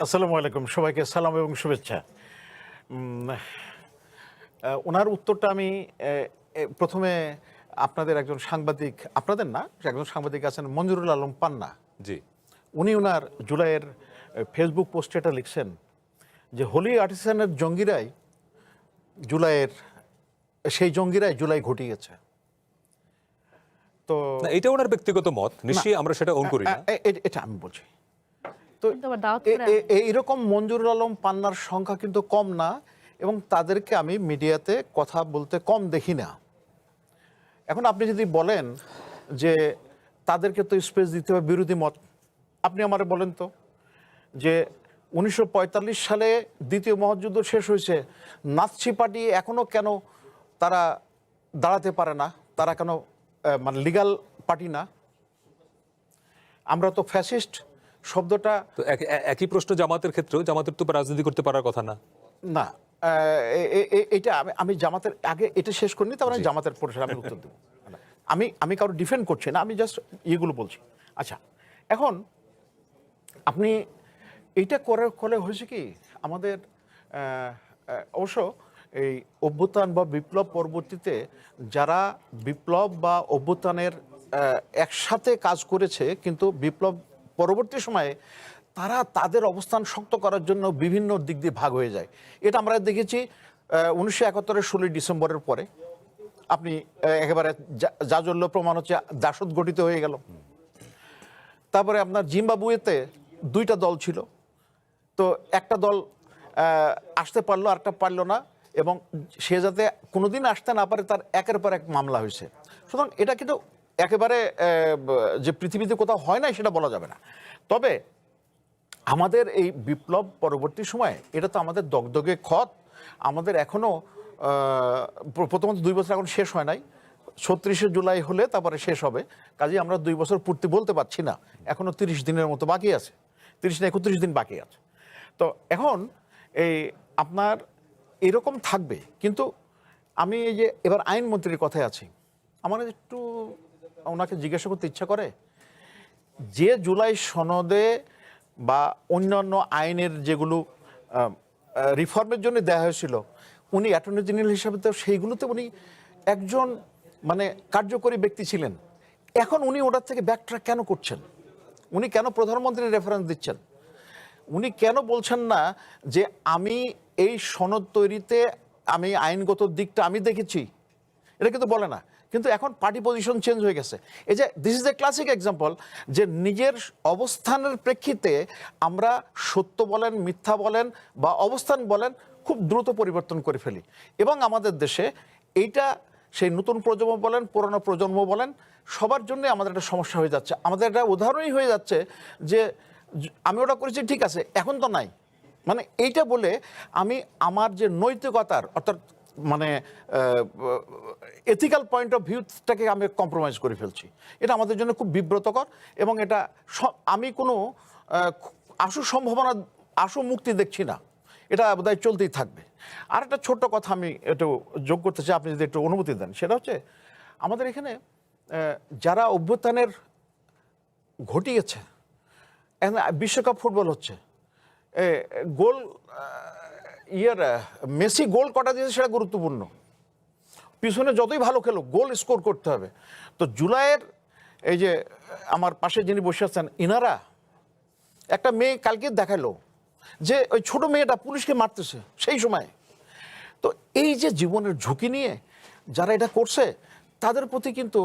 আসসালামু আলাইকুম, সবাইকে সালাম এবং শুভেচ্ছা। ওনার উত্তরটা আমি প্রথমে আপনাদের একজন সাংবাদিক, আপনাদের না, একজন সাংবাদিক আছেন মঞ্জুরুল আলম পান্না, জি। উনি ওনার জুলাইয়ের ফেসবুক পোস্টে এটা লিখছেন যে হোলি আর্টিসানের জঙ্গিরাই জঙ্গিরাই জুলাই ঘটিয়েছে। তো না, এটা ওনার ব্যক্তিগত মত, নিশ্চয়ই আমরা সেটা ওন করি না। এটা আমি বলছি। তো কিন্তু আবার দাওয়াত করে এইরকম মঞ্জুরুল আলম পান্নার সংখ্যা কিন্তু কম না, এবং তাদেরকে আমি মিডিয়াতে কথা বলতে কম দেখি না। এখন আপনি যদি বলেন যে তাদেরকে তো স্পেস দিতে হবে, বিরোধী মত, আপনি আমারে বলেন তো যে 1945 সালে দ্বিতীয় মহাযুদ্ধ শেষ হয়েছে, নাৎসি পার্টি এখনো কেন তারা দাঁড়াতে পারে না? তারা কেন মানে লিগ্যাল পার্টি না? আমরা তো ফ্যাসিস্ট শব্দটা তো একই প্রশ্ন জামাতের ক্ষেত্রেও, জামাতের তো রাজনীতি করতে পারার কথা না। না, এটা আমি জামাতের আগে এটা শেষ করিনি, তারপরে আমি জামাতের প্রশ্নের আমি উত্তর দেবো। আমি কারো ডিফেন্ড করছি না, আমি জাস্ট ইয়েগুলো বলছি। আচ্ছা, এখন আপনি এইটা করার ফলে হয়েছে কি, আমাদের অবশ্য এই অভ্যুত্থান বা বিপ্লব পরবর্তীতে যারা বিপ্লব বা অভ্যুত্থানের একসাথে কাজ করেছে, কিন্তু বিপ্লব পরবর্তী সময়ে তারা তাদের অবস্থান শক্ত করার জন্য বিভিন্ন দিক দিয়ে ভাগ হয়ে যায়। এটা আমরা দেখেছি 1971-এর 16 ডিসেম্বরের পরে। আপনি একেবারে জাজল্য প্রমাণ হচ্ছে দাসত গঠিত হয়ে গেল। তারপরে আপনার জিম্বাবুয়েতে দুইটা দল ছিল, তো একটা দল আসতে পারলো, আরেকটা পারলো না, এবং সে যাতে কোনোদিন আসতে না পারে তার একের পর এক মামলা হয়েছে। সুতরাং এটা কিন্তু একেবারে যে পৃথিবীতে কোথাও হয় না সেটা বলা যাবে না। তবে আমাদের এই বিপ্লব পরবর্তী সময়ে এটা তো আমাদের দগদগে ক্ষত। আমাদের এখনও প্রথমত 2 বছর এখন শেষ হয় নাই, 36শে জুলাই হলে তারপরে শেষ হবে। কাজেই আমরা 2 বছর পূর্তি বলতে পারছি না, এখনও 30 দিনের মতো বাকি আছে, 30 না 31 দিন বাকি আছে। তো এখন এই আপনার এরকম থাকবে। কিন্তু আমি এই যে এবার আইনমন্ত্রীর কথায় আছি, আমার একটু ওনাকে জিজ্ঞাসা করতে ইচ্ছা করে যে জুলাই সনদে বা অন্যান্য আইনের যেগুলো রিফর্মের জন্য দেওয়া হয়েছিল, উনি অ্যাটর্নি জেনারেল হিসাবে তো সেইগুলোতে উনি একজন মানে কার্যকরী ব্যক্তি ছিলেন। এখন উনি ওটার থেকে ব্যাকট্র্যাক কেন করছেন? উনি কেন প্রধানমন্ত্রীর রেফারেন্স দিচ্ছেন? উনি কেন বলছেন না যে আমি এই সনদ তৈরিতে আমি আইনগত দিকটা আমি দেখেছি? এটা কিন্তু বলে না, কিন্তু এখন পার্টি পজিশন চেঞ্জ হয়ে গেছে। এই যে this is a classic example, যে নিজের অবস্থানের প্রেক্ষিতে আমরা সত্য বলেন, মিথ্যা বলেন বা অবস্থান বলেন খুব দ্রুত পরিবর্তন করে ফেলি। এবং আমাদের দেশে এইটা সেই নতুন প্রজন্ম বলেন, পুরনো প্রজন্ম বলেন, সবার জন্য আমাদের একটা সমস্যা হয়ে যাচ্ছে। আমাদের একটা উদাহরণই হয়ে যাচ্ছে যে আমি ওটা করেছি ঠিক আছে, এখন তো নাই, মানে এইটা বলে আমি আমার যে নৈতিকতার অর্থাৎ মানে এথিক্যাল পয়েন্ট অফ ভিউটাকে আমি কম্প্রোমাইজ করে ফেলছি। এটা আমাদের জন্য খুব বিব্রতকর, এবং এটা আমি কোনো আশু মুক্তি দেখছি না। এটা বোধহয় চলতেই থাকবে। আর একটা ছোট্ট কথা আমি একটু যোগ করতে চাই, আপনি যদি একটু অনুমতি দেন। সেটা হচ্ছে আমাদের এখানে যারা অভ্যুত্থানের ঘটিয়েছে, এখন বিশ্বকাপ ফুটবল হচ্ছে, গোল মেসি গোল কটা দিয়েছে সেটা গুরুত্বপূর্ণ, পিছনে যতই ভালো খেলো গোল স্কোর করতে হবে। তো জুলাইয়ের এই যে আমার পাশে যিনি বসে আছেন, ইনারা একটা মেয়ে কালকে দেখালো যে ওই ছোট মেয়েটা পুলিশকে মারতেছে সেই সময়। তো এই যে জীবনের ঝুঁকি নিয়ে যারা এটা করছে, তাদের প্রতি কিন্তু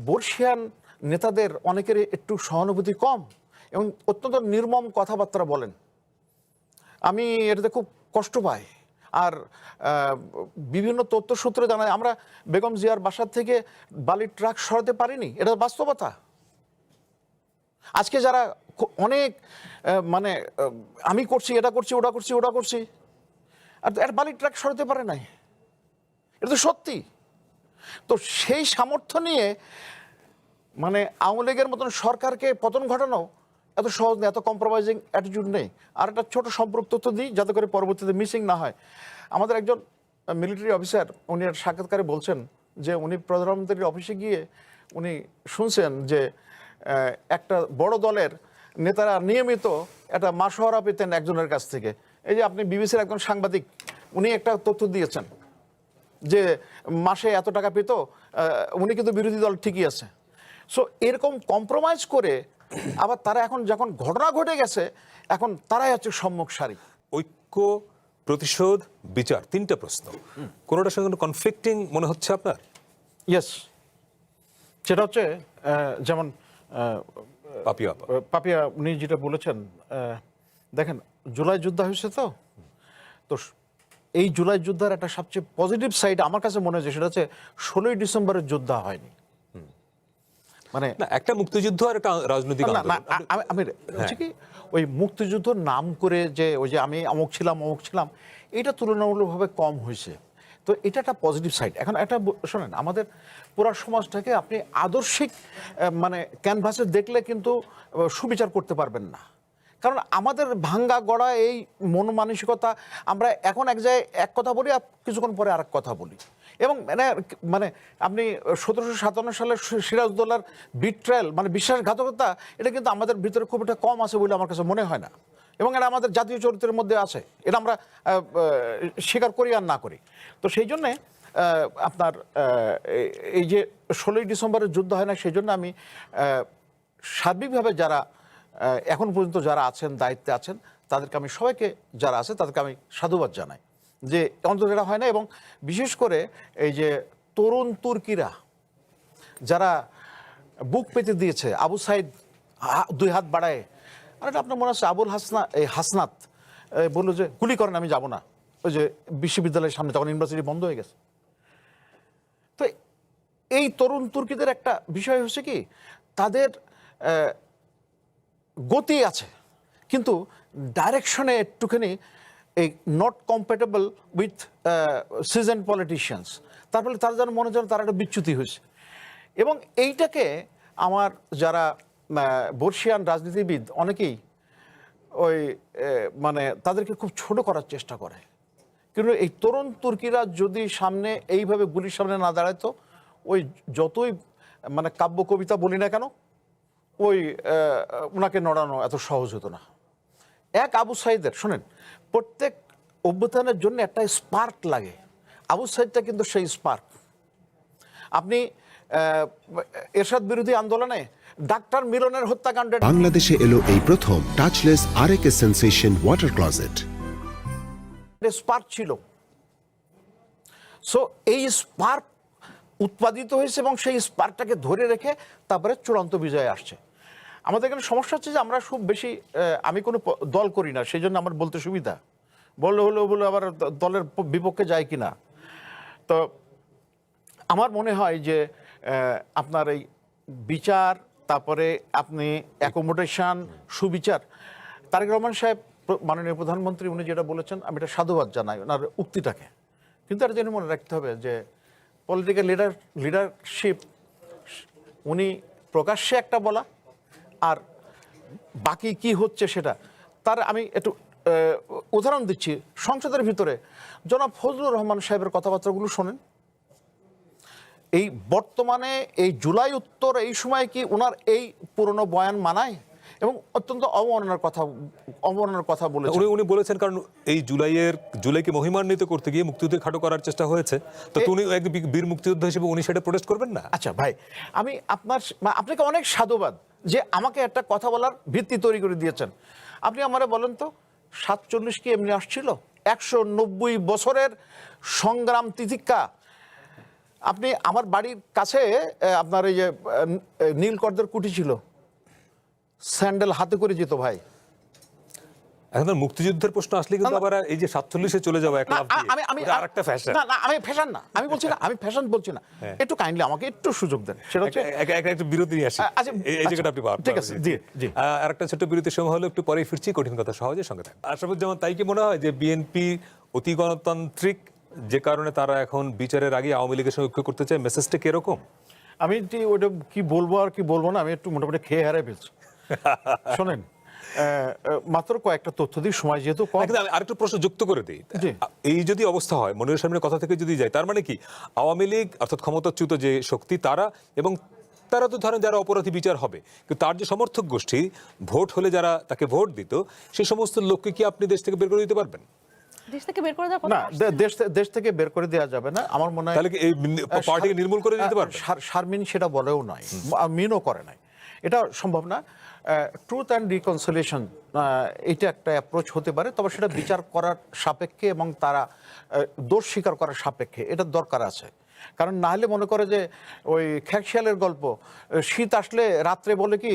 বর্ষিয়ান নেতাদের অনেকের একটু সহানুভূতি কম এবং অত্যন্ত নির্মম কথাবার্তা বলেন। আমি এটাতে খুব কষ্ট পাই। আর বিভিন্ন তথ্যসূত্রে জানায় আমরা বেগম জিয়ার বাসার থেকে বালির ট্রাক সরাতে পারিনি, এটা বাস্তবতা। আজকে যারা অনেক মানে আমি করছি, এটা করছি, ওটা করছি, ওটা করছি, আর এর বালির ট্রাক সরাতে পারে নাই, এটা তো সত্যি। তো সেই সামর্থ্য নিয়ে মানে আওয়ামী লীগের মতন সরকারকে পতন ঘটানো এত সহজ নেই, এত কম্প্রোমাইজিং অ্যাটিটিউড নেই। আর একটা ছোট সম্পর্ক তথ্য দিই যাতে করে পরবর্তীতে মিসিং না হয়। আমাদের একজন মিলিটারি অফিসার উনি সাক্ষাৎকারে বলছেন যে উনি প্রধানমন্ত্রীর অফিসে গিয়ে উনি শুনছেন যে একটা বড় দলের নেতারা নিয়মিত একটা মাসোহারা পেতেন একজনের কাছ থেকে। এই যে আপনি বিবিসির একজন সাংবাদিক, উনি একটা তথ্য দিয়েছেন যে মাসে এত টাকা পেত, উনি কিন্তু বিরোধী দল ঠিকই আছে। সো এরকম কম্প্রোমাইজ করে আবার তারা এখন যখন ঘটনা ঘটে গেছে, এখন তারাই হচ্ছে সম্মুখ সারি। ঐক্য, প্রতিশোধ, বিচার, তিনটা প্রশ্ন, কোনোটার সঙ্গে কনফ্লিক্টিং মনে হচ্ছে আপনার? ইয়েস, সেটা হচ্ছে যেমন পাপিয়া পাপিয়া উনি যেটা বলেছেন, দেখেন জুলাই যুদ্ধ হয়েছে তো তো এই জুলাই যুদ্ধের একটা সবচেয়ে পজিটিভ সাইড আমার কাছে মনে হয়েছে, সেটা হচ্ছে 16ই ডিসেম্বরের যুদ্ধ হয়নি। মানে না, একটা মুক্তিযুদ্ধ আর একটা রাজনৈতিক না, না, আন্দোলন। আমি হচ্ছে কি ওই মুক্তিযুদ্ধ নাম করে যে ওই যে আমি অমুক ছিলাম এটা তুলনামূলকভাবে কম হয়েছে। তো এটা একটা পজিটিভ সাইড। এখন একটা শোনেন, আমাদের পুরো সমাজটাকে আপনি আদর্শিক মানে ক্যানভাসে দেখলে কিন্তু সুবিচার করতে পারবেন না। কারণ আমাদের ভাঙ্গা গড়া এই মন মানসিকতা, আমরা এখন এক জায়গায় এক কথা বলি আর কিছুক্ষণ পরে আরেক কথা বলি। এবং মানে আপনি 1757 সালের সিরাজউদ্দৌলার বিট্রায়াল মানে বিশ্বাসঘাতকতা, এটা কিন্তু আমাদের ভিতরে খুব একটা কম আছে বলে আমার কাছে মনে হয় না। এবং এটা আমাদের জাতীয় চরিত্রের মধ্যে আছে, এটা আমরা স্বীকার করি আর না করি। তো সেই জন্যে আপনার এই যে 16ই ডিসেম্বরের যুদ্ধ হয় না, সেই জন্য আমি সার্বিকভাবে যারা এখন পর্যন্ত যারা আছেন, দায়িত্বে আছেন, তাদেরকে আমি সবাইকে যারা আছে তাদেরকে আমি সাধুবাদ জানাই যে অন্তত এটা হয় না। এবং বিশেষ করে এই যে তরুণ তুর্কিরা যারা বুক পেতে দিয়েছে, আবু সাইদ 2 হাত বাড়ায়, আর এটা আপনার মনে আছে হাসনাত বললো যে গুলি করেন, আমি যাব না, ওই যে বিশ্ববিদ্যালয়ের সামনে তখন ইউনিভার্সিটি বন্ধ হয়ে গেছে। তো এই তরুণ তুর্কিদের একটা বিষয় হচ্ছে কি, তাদের গতি আছে কিন্তু ডাইরেকশনে একটুখানি এই not compatible with season politicians, তারপরে তারা যেন মনে যেন তারা একটা বিচ্যুতি হয়েছে। এবং এইটাকে আমার যারা বর্ষিয়ান রাজনীতিবিদ অনেকেই ওই মানে তাদেরকে খুব ছোট করার চেষ্টা করে। কিন্তু এই তরুণ তুর্কিরা যদি সামনে এইভাবে গুলির সামনে না দাঁড়াতো, ওই যতই মানে কাব্য কবিতা বলি না কেন, ওই ওনাকে নড়ানো এত সহজ হতো না। এক আবু সাইদের শোনেন, প্রত্যেক অভ্যুত্থানের জন্য একটা স্পার্ক লাগে, আবু সাইদটা কিন্তু সেই স্পার্ক। আপনি এরশাদ বিরোধী আন্দোলনে ডাক্তার মিলনের হত্যাকাণ্ডের বাংলাদেশে এলো এই প্রথম touchless RAK sensation water closet. Spark ছিল। সো এই স্পার্ক উৎপাদিত হয়েছে এবং সেই স্পার্কটাকে ধরে রেখে তারপরে চূড়ান্ত বিজয় আসছে। আমাদের এখানে সমস্যা হচ্ছে যে আমরা খুব বেশি, আমি কোনো দল করি না, সেই জন্য আমার বলতে সুবিধা, বললে বলে আবার দলের বিপক্ষে যায় কিনা। তো আমার মনে হয় যে আপনার এই বিচার, তারপরে আপনি অ্যাকোমোডেশন, সুবিচার, তারেক রহমান সাহেব মাননীয় প্রধানমন্ত্রী উনি যেটা বলেছেন, আমি এটা সাধুবাদ জানাই ওনার উক্তিটাকে। কিন্তু আর জন্য মনে রাখতে হবে যে পলিটিক্যাল লিডারশিপ উনি প্রকাশ্যে একটা বলা, আর বাকি কি হচ্ছে সেটা তার আমি একটু উদাহরণ দিচ্ছি। সংসদের ভিতরে জনাব ফজলুর রহমান সাহেবের কথাবার্তাগুলো শোনেন। এই বর্তমানে এই জুলাই উত্তর এই সময় কি ওনার এই পুরনো বয়ান মানায়? এবং অত্যন্ত অবমাননার কথা বলেছেন উনি বলেছেন, কারণ এই জুলাইকে মহিমান্বিত করতে গিয়ে মুক্তিযুদ্ধ খাটো করার চেষ্টা হয়েছে, তো উনি এক বীর মুক্তিযোদ্ধা হিসেবে উনি সেটা প্রোটেস্ট করবেন না? আচ্ছা ভাই, আমি আপনাকে অনেক সাধুবাদ যে আমাকে একটা কথা বলার ভিত্তি তৈরি করে দিয়েছেন। আপনি আমারে বলেন তো, 47 কি এমনি আসছিল? 190 বছরের সংগ্রাম তিতিক্ষা। আপনি আমার বাড়ির কাছে আপনার এই যে নীলকরদের কুঠি ছিল, স্যান্ডেল হাতে করে যেত ভাই। এখন মুক্তিযুদ্ধের প্রশ্ন আসলে কিন্তু আবার এই যে 47-এ চলে যাওয়া আরেকটা ফ্যাশন। না আমি ফ্যাশন না, আমি বলছি না, আমি ফ্যাশন বলছি না। একটু কাইন্ডলি আমাকে একটু সুযোগ দেন। সেটা হচ্ছে একটা বিরতি নিয়ে আসি, এই জায়গাটা আপনি পাবেন। ঠিক আছে, জি। আর একটা ছোট্ট বিরতির সময় হলো, একটু পরেই ফিরছি। কঠিন কথা সহজে সঙ্গে থাকবে। আশরাফুজ্জামান, তাই কি মনে হয় যে বিএনপি অতি গণতান্ত্রিক, যে কারণে তারা এখন বিচারের আগে আওয়ামী লীগের সঙ্গে ঐক্য করতে চায়? মেসেজটা কিরকম? আমি ওটা কি বলবো আর কি বলবো না, আমি একটু মোটামুটি খেয়ে হারাই ফেলছি। শোনেন, মাত্র কয়েকটা তথ্য দিই, সময় যেহেতু কম। আরেকটু প্রশ্ন যুক্ত করে দিই। এই যদি অবস্থা হয়, মনিরুল সামনের কথা থেকে যদি যায়, তার মানে কি আওয়ামী লীগ অর্থাৎ ক্ষমতাচ্যুত যে শক্তি তারা এবং তারা তো ধরেন যারা অপরাধী বিচার হবে, কিন্তু তার যে সমর্থক গোষ্ঠী ভোট হলে যারা তাকে ভোট দিত, সেই সমস্ত লোককে কি আপনি দেশ থেকে বের করে দিতে পারবেন? দেশ থেকে বের করে দেওয়ার কথা না, দেশ থেকে বের করে দেওয়া যাবে না আমার মনে হয়। তাহলে কি এই পার্টিকে নির্মূল করে দিতে পারবেন? শারমিন সেটা বলেও নয়, মিনও করে নাই, এটা সম্ভব না। ট্রুথ অ্যান্ড রিকনসিলিয়েশন এটা একটা অ্যাপ্রোচ হতে পারে, তবে সেটা বিচার করার সাপেক্ষে এবং তারা দোষ স্বীকার করার সাপেক্ষে এটার দরকার আছে। কারণ না হলে মনে করে যে ওই খ্যাকশিয়ালের গল্প, শীত আসলে রাত্রে বলে কি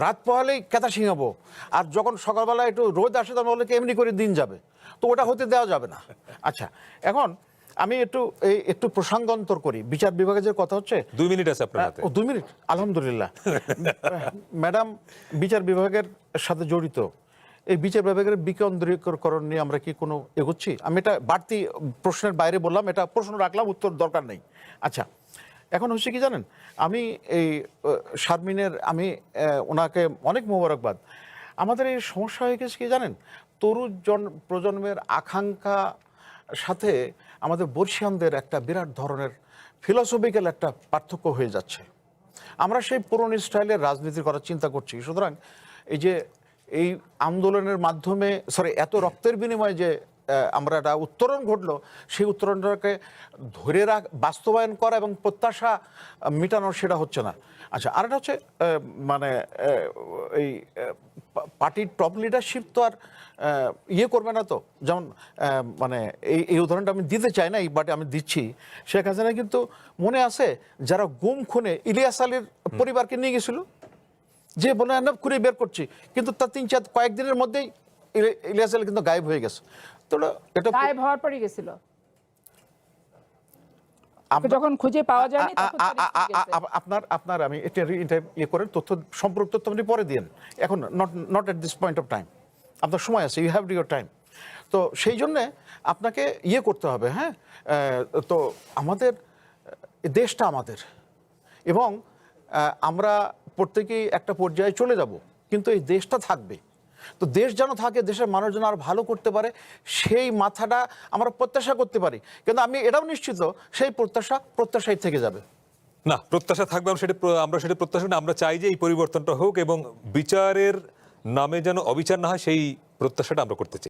রাত পোহালেই কেতা শিঙাবো, আর যখন সকালবেলা একটু রোদ আসে তখন বলে কি এমনি করে দিন যাবে। তো ওটা হতে দেওয়া যাবে না। আচ্ছা, এখন আমি একটু প্রসঙ্গান্তর করি। বিচার বিভাগের যে কথা হচ্ছে, 2 মিনিট আছে আপনার হাতে। 2 মিনিট, আলহামদুলিল্লাহ। ম্যাডাম বিচার বিভাগের সাথে জড়িত, এই বিচার বিভাগের বিকেন্দ্রীকরণ নিয়ে আমরা কি কোনো এগোচ্ছি? আমি এটা বাড়তি প্রশ্নের বাইরে বললাম, এটা প্রশ্ন রাখলাম, উত্তর দরকার নেই। আচ্ছা, এখন হচ্ছে কি জানেন, আমি এই শারমিনের আমি ওনাকে অনেক মোবারকবাদ। আমাদের এই সমস্যা হয়ে গেছে কি জানেন, তরুণ প্রজন্মের আকাঙ্ক্ষা সাথে আমাদের বর্ষিয়ানদের একটা বিরাট ধরনের ফিলসফিক্যাল একটা পার্থক্য হয়ে যাচ্ছে। আমরা সেই পুরনো স্টাইলের রাজনীতি করার চিন্তা করছি। সুতরাং এই আন্দোলনের মাধ্যমে এত রক্তের বিনিময়ে যে আমরা একটা উত্তরণ ঘটলো, সেই উত্তরণটাকে ধরে বাস্তবায়ন করা এবং প্রত্যাশা মেটানোর সেটা হচ্ছে না। আচ্ছা, আর একটা হচ্ছে মানে এই পার্টির টপ লিডারশিপ তো আর ইয়ে করবে না তো, যেমন মানে এই উদাহরণটা আমি দিতে চাই না, এই বাটে আমি দিচ্ছি। শেখ হাসিনা কিন্তু মনে আছে যারা গুম খুনে ইলিয়াস আলীর পরিবারকে নিয়ে গেছিল, যে বলে না করে বের করছি, কিন্তু তার কয়েকদিনের মধ্যেই ইলিয়াস আলী কিন্তু গায়েব হয়ে গেছে। তো এটা গায়েব হওয়ার পরই গেছিল, যখন খুঁজে পাওয়া যায়নি তখন আপনার আমি এটা ইয়ে করেন, সম্পর্ক তথ্য আপনি পরে দিন, এখন not at this point of time. আপনার সময় আছে, ইউ হ্যাভ ইউর টাইম। তো সেই জন্যে আপনাকে ইয়ে করতে হবে। হ্যাঁ, তো আমাদের দেশটা আমাদের, এবং আমরা প্রত্যেকেই একটা পর্যায়ে চলে যাব, কিন্তু এই দেশটা থাকবে। তো দেশ যেন থাকে, দেশের মানুষ যেন আর ভালো করতে পারে, সেই মাথাটা আমরা প্রত্যাশা করতে পারি। কিন্তু আমি এটাও নিশ্চিত সেই প্রত্যাশাই থেকে যাবে। না, প্রত্যাশা থাকবে, আমরা সেটা প্রত্যাশা না, আমরা চাই যে এই পরিবর্তনটা হোক এবং বিচারের নামে যেন অবিচার না হয়, সেই প্রত্যাশাটা আমরা করতে চাই।